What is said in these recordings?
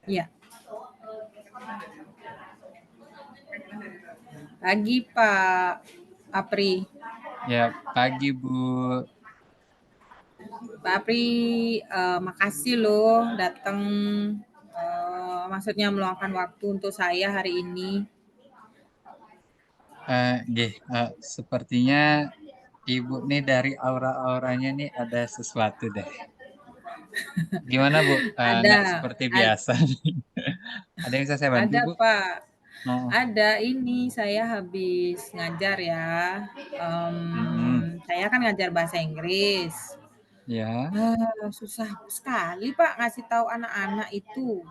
Iya. Pagi Pak Apri. Ya, pagi Bu. Pak Apri, makasih loh datang, maksudnya meluangkan waktu untuk saya hari ini. Sepertinya Ibu nih dari aura-auranya nih ada sesuatu deh. Gimana Bu? Nggak Ada, seperti biasa nih. Ada yang bisa saya bantu ada Bu? Pak. Oh, Ada, ini saya habis ngajar ya. mm-mm. Saya kan ngajar bahasa Inggris. Ya, Susah sekali Pak ngasih tahu anak-anak itu,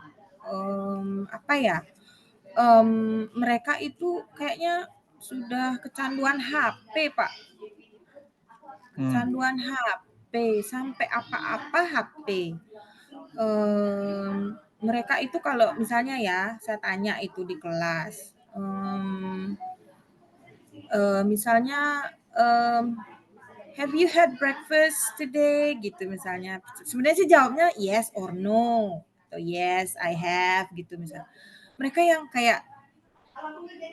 apa ya, mereka itu kayaknya sudah kecanduan HP Pak, hmm, kecanduan HP, sampai apa-apa HP. Mereka itu kalau misalnya ya, saya tanya itu di kelas, misalnya, "Have you had breakfast today?" Gitu misalnya. Sebenarnya sih jawabnya yes or no, atau yes I have gitu misal. Mereka yang kayak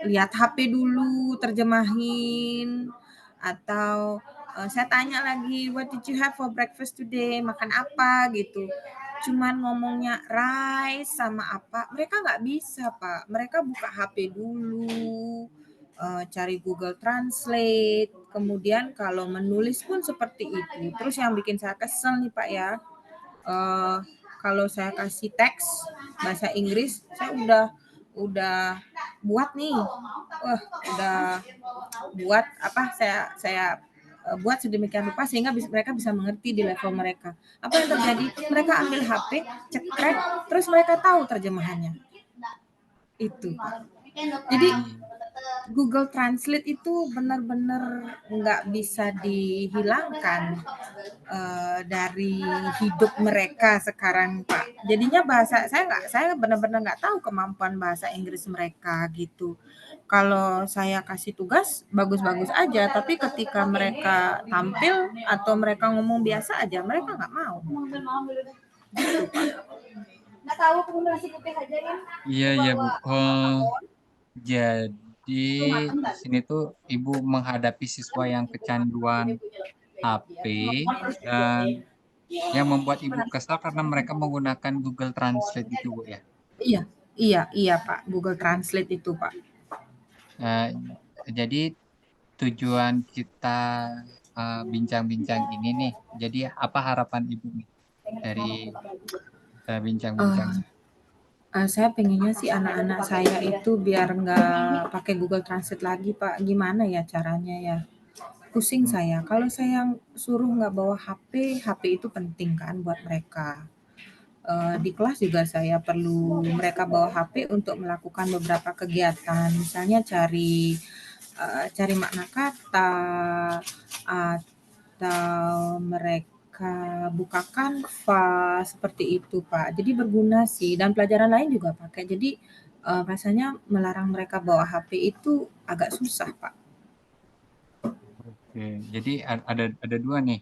lihat HP dulu, terjemahin, atau, saya tanya lagi, "What did you have for breakfast today?" Makan apa gitu. Cuman ngomongnya rice sama apa, mereka nggak bisa, Pak. Mereka buka HP dulu, cari Google Translate, kemudian kalau menulis pun seperti itu. Terus yang bikin saya kesel nih, Pak, ya, eee, kalau saya kasih teks bahasa Inggris, saya udah buat nih, udah buat apa, saya buat sedemikian rupa sehingga mereka bisa mengerti di level mereka. Apa yang terjadi? Mereka ambil HP, cekrek, terus mereka tahu terjemahannya. Itu, Pak. Jadi hmm, Google Translate itu benar-benar nggak bisa dihilangkan dari hidup mereka sekarang, Pak. Jadinya saya benar-benar nggak tahu kemampuan bahasa Inggris mereka gitu. Kalau saya kasih tugas bagus-bagus aja, tapi ketika mereka tampil atau mereka ngomong biasa aja, mereka nggak mau. Gitu, Pak. iya iya Bu. Jadi di sini tuh Ibu menghadapi siswa yang kecanduan HP dan yang membuat Ibu kesal karena mereka menggunakan Google Translate itu Bu ya. Iya, iya Pak. Google Translate itu Pak. Eh, jadi tujuan kita bincang-bincang ini nih. Jadi apa harapan Ibu nih dari bincang-bincang? Eh, saya pengennya sih anak-anak saya itu biar nggak pakai Google Translate lagi Pak. Gimana ya caranya ya? Pusing Hmm, saya. Kalau saya suruh nggak bawa HP, HP itu penting kan buat mereka. Di kelas juga saya perlu mereka bawa HP untuk melakukan beberapa kegiatan, misalnya cari makna kata, atau mereka buka Canva, seperti itu, Pak. Jadi berguna sih dan pelajaran lain juga pakai. Jadi, rasanya melarang mereka bawa HP itu agak susah, Pak. oke. Jadi ada dua nih.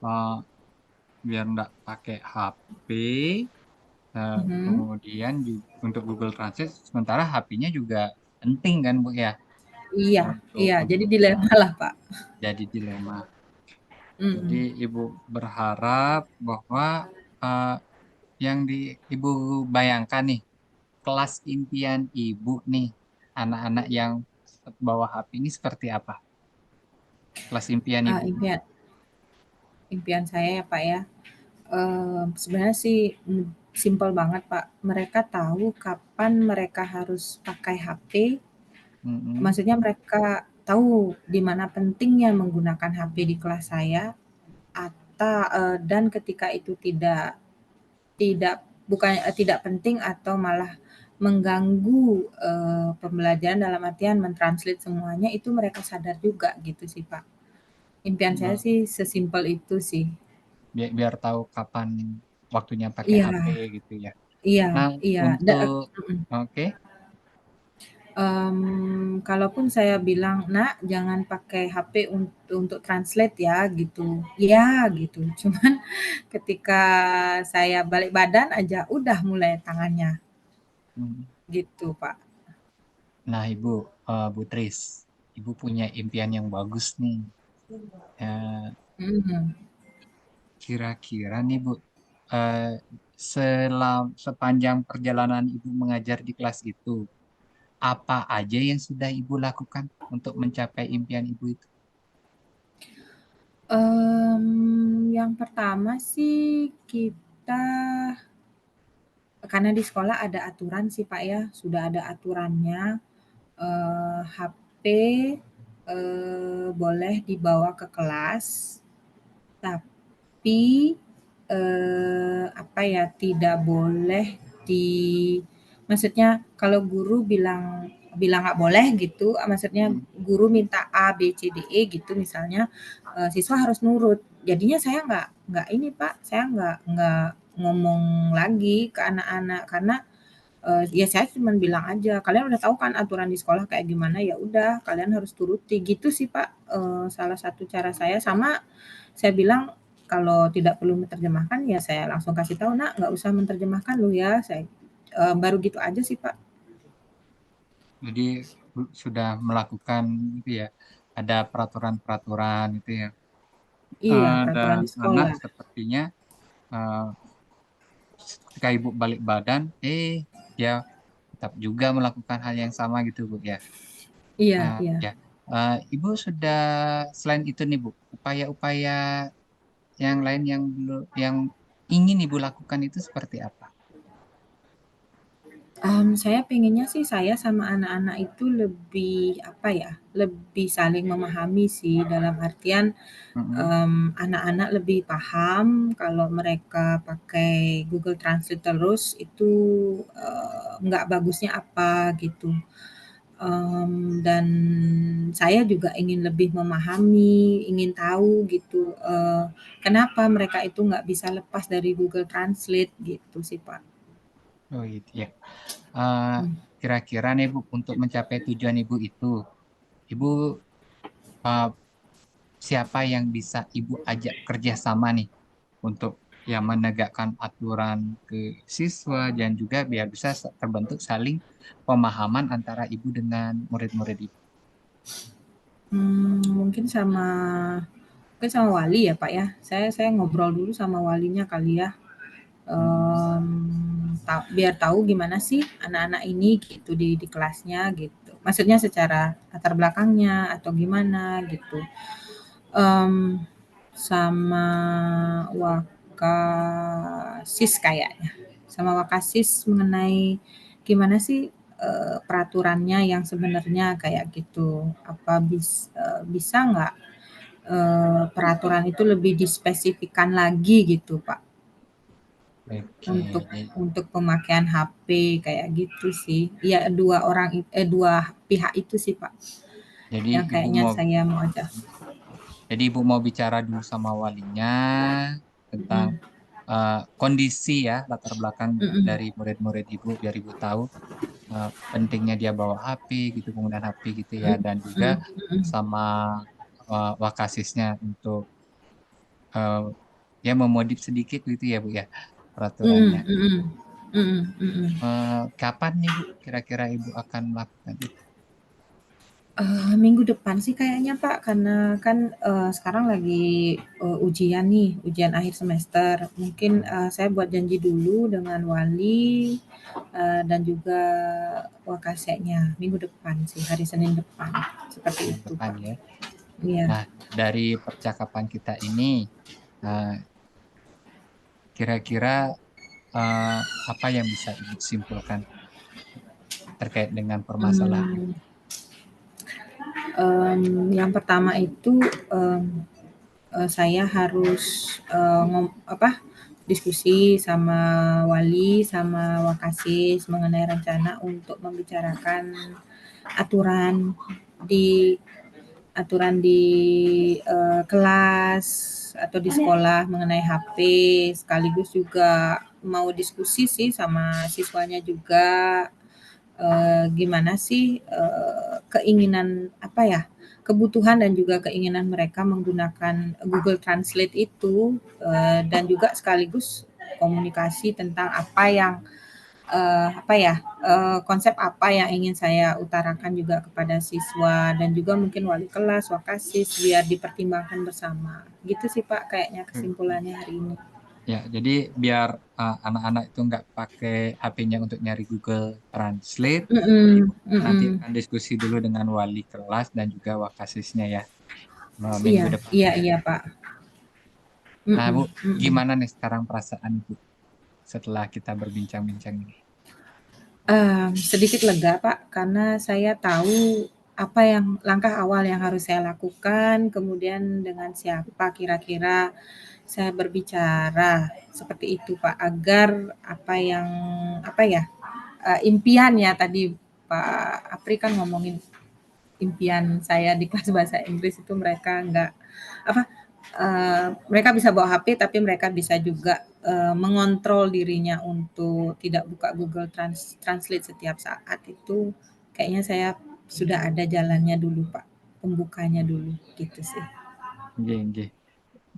Eh, Biar nggak pakai HP, Mhm. kemudian untuk Google Translate, sementara HP-nya juga penting kan Bu ya Iya untuk iya, jadi untuk dilema lah, Pak. jadi dilema. Jadi Mhm. Ibu berharap bahwa eh, yang Ibu bayangkan nih, kelas impian Ibu nih, anak-anak yang bawa HP ini seperti apa? Kelas impian Ah, Ibu. impian saya ya, Pak, ya. Sebenarnya sih, simpel banget, Pak. Mereka tahu kapan mereka harus pakai HP, Mm-mm. maksudnya mereka tahu di mana pentingnya menggunakan HP di kelas saya, dan ketika itu tidak tidak penting atau malah mengganggu, pembelajaran dalam artian mentranslate semuanya, itu mereka sadar juga gitu sih, Pak. Impian saya Nah, sih sesimpel itu sih. biar tahu kapan waktunya pakai Iya HP gitu ya. iya Nah, iya, untuk mhm. oke, Kalaupun saya bilang, "Nak, jangan pakai HP untuk translate ya," gitu. "Iya," gitu. Cuman ketika saya balik badan aja udah mulai tangannya. Hmm. gitu Pak. Nah, Ibu, Bu Tris, Ibu punya impian yang bagus nih. Eh, Mhm. Kira-kira nih, Bu, eh, sepanjang perjalanan Ibu mengajar di kelas itu, apa aja yang sudah Ibu lakukan untuk mencapai impian Ibu itu? Yang pertama sih kita karena di sekolah ada aturan sih Pak ya, sudah ada aturannya, HP, boleh dibawa ke kelas, tapi, apa ya, tidak boleh di maksudnya kalau guru bilang bilang nggak boleh gitu, maksudnya Hmm. guru minta A, B, C, D, E gitu misalnya, siswa harus nurut. Jadinya saya nggak ini Pak, saya nggak ngomong lagi ke anak-anak karena, ya saya cuman bilang aja, "Kalian udah tahu kan aturan di sekolah kayak gimana, ya udah kalian harus turuti." Gitu sih Pak, salah satu cara saya. Sama saya bilang, "Kalau tidak perlu menerjemahkan ya saya langsung kasih tahu, 'Nak, nggak usah menerjemahkan lu ya,' saya baru gitu aja sih Pak. Jadi sudah melakukan itu ya, ada peraturan-peraturan itu ya. Iya, Dan peraturan di anak sekolah. sepertinya eh, ketika Ibu balik badan, dia tetap juga melakukan hal yang sama gitu, Bu ya. Iya iya. Ya, Ibu sudah selain itu nih, Bu, upaya-upaya yang lain yang belum yang ingin Ibu lakukan itu seperti apa? Saya pengennya sih saya sama anak-anak itu lebih, apa ya, lebih saling memahami sih, dalam artian, Mm-mm. anak-anak lebih paham kalau mereka pakai Google Translate terus itu, nggak bagusnya apa gitu. Dan saya juga ingin lebih memahami, ingin tahu gitu, kenapa mereka itu nggak bisa lepas dari Google Translate gitu sih, Pak. Oh gitu ya. Eh, Mmm, Kira-kira nih, Bu, untuk mencapai tujuan Ibu itu, Ibu eh, siapa yang bisa Ibu ajak kerjasama nih untuk yang menegakkan aturan ke siswa dan juga biar bisa terbentuk saling pemahaman antara Ibu dengan murid-murid Ibu. mungkin sama wali ya, Pak, ya. Saya ngobrol dulu sama walinya kali ya, Mm-mm. biar tahu gimana sih anak-anak ini gitu di kelasnya gitu. Maksudnya secara latar belakangnya atau gimana gitu. Mmm, Sama Wakasis kayaknya, sama Wakasis mengenai gimana sih, peraturannya yang sebenarnya kayak gitu. Bisa nggak, peraturan itu lebih dispesifikkan lagi gitu, Pak, Oke, untuk pemakaian HP kayak gitu sih. Iya, 2 pihak itu sih, Pak, jadi yang Ibu kayaknya mau saya mau ajak. jadi Ibu mau bicara dulu sama walinya tentang Mhm, kondisi ya latar belakang mhm, dari murid-murid Ibu biar Ibu tahu pentingnya dia bawa HP gitu, penggunaan HP gitu ya, mhm, dan juga mhm, mhm. sama wakasisnya untuk eh, ya memodif sedikit gitu ya, Bu ya, peraturannya. Mhm mhm. Mhm mhm. Kapan nih, Bu, kira-kira Ibu akan melakukan itu? Minggu depan sih kayaknya, Pak, karena kan, sekarang lagi, ujian nih, ujian akhir semester. Mungkin, saya buat janji dulu dengan wali, dan juga wakaseknya minggu depan sih, hari Senin depan, seperti Minggu itu, depan Pak. ya. Iya. Nah, dari percakapan kita ini, eh, kira-kira eh, apa yang bisa Ibu simpulkan terkait dengan permasalahan ini? Mmm, yang pertama itu, saya harus, diskusi sama wali, sama wakasis mengenai rencana untuk membicarakan aturan di aturan di, kelas atau di sekolah mengenai HP, sekaligus juga mau diskusi sih sama siswanya juga, gimana sih, keinginan apa ya, kebutuhan dan juga keinginan mereka menggunakan Google Translate itu, dan juga sekaligus komunikasi tentang apa yang apa ya, konsep apa yang ingin saya utarakan juga kepada siswa dan juga mungkin wali kelas, wakasis biar dipertimbangkan bersama. Gitu sih Pak kayaknya kesimpulannya hari ini. Ya, jadi biar anak-anak itu nggak pakai HP-nya untuk nyari Google Translate, Mhm, nanti mhm. akan diskusi dulu dengan wali kelas dan juga wakasisnya ya, Iya, minggu depan iya, ya. iya Pak. Nah, Bu, Mhm, mhm. gimana nih sekarang perasaan Ibu setelah kita berbincang-bincang ini? Sedikit lega Pak, karena saya tahu apa yang langkah awal yang harus saya lakukan, kemudian dengan siapa kira-kira saya berbicara, seperti itu Pak, agar apa yang, apa ya, impian ya tadi Pak Apri kan ngomongin impian saya di kelas bahasa Inggris itu mereka nggak apa mereka bisa bawa HP tapi mereka bisa juga mengontrol dirinya untuk tidak buka Google Translate setiap saat itu kayaknya saya sudah ada jalannya dulu Pak, pembukanya dulu gitu sih. Nggih, nggih.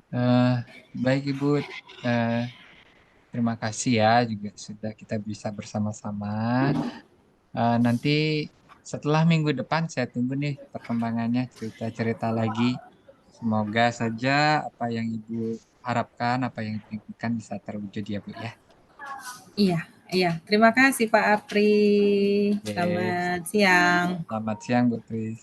Eh, baik Ibu, eh, terima kasih ya juga sudah kita bisa bersama-sama. Nanti setelah minggu depan saya tunggu nih perkembangannya, cerita-cerita lagi. Semoga saja apa yang Ibu harapkan, apa yang Ibu inginkan bisa terwujud ya Bu ya. Iya, iya. Terima kasih Pak Apri. Oke, Selamat siang. selamat siang Bu Tris.